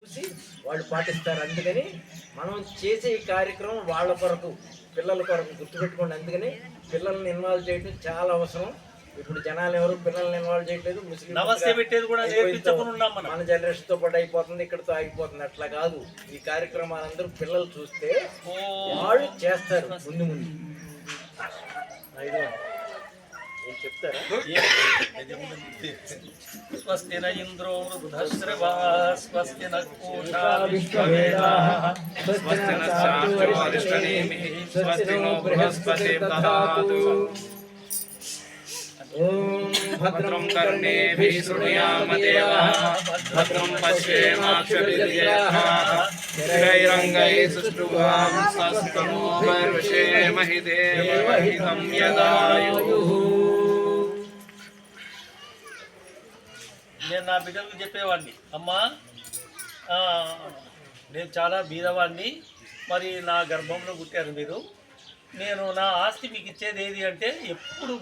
చూసి వాళ్ళు పాటిస్తారు. అందుకని మనం చేసే ఈ కార్యక్రమం వాళ్ళ కొరకు, పిల్లల కొరకు గుర్తుపెట్టుకోండి. అందుకని పిల్లల్ని ఇన్వాల్వ్ చేయడం చాలా అవసరం. ఇప్పుడు జనాలు ఎవరు పిల్లల్ని ఇన్వాల్వ్ చేయట్లేదు. ముస్లిం మన జనరేషన్ తో పాటు అయిపోతుంది, ఇక్కడతో ఆగిపోతుంది. అట్లా కాదు. ఈ కార్యక్రమాలందరూ పిల్లలు చూస్తే వాళ్ళు చేస్తారు ముందు ముందు. చెప్తారా? స్వస్తి న ఇంద్రో వృధశ్రవా స్వస్తి న పూషా విశ్వవేదాః స్వస్తి నశ్చార్చో అరిష్టనేమిః స్వస్తి నో బృహస్పతిర్ దదాతు. భద్రం కర్ణేభిః శృణుయామ దేవః భద్రం పశ్యేమాక్షభిర్యజత్రాః స్థిరైరంగైః సుష్ఠువాం స్వస్తినోర్వశేమహి దేవహితం యదాయుః. నేను నా బిడ్డలకు చెప్పేవాడిని, అమ్మా నేను చాలా బీదవాడిని, మరి నా గర్భంలో పుట్టారు మీరు, నేను నా ఆస్తి మీకు ఇచ్చేది ఏది అంటే ఎప్పుడు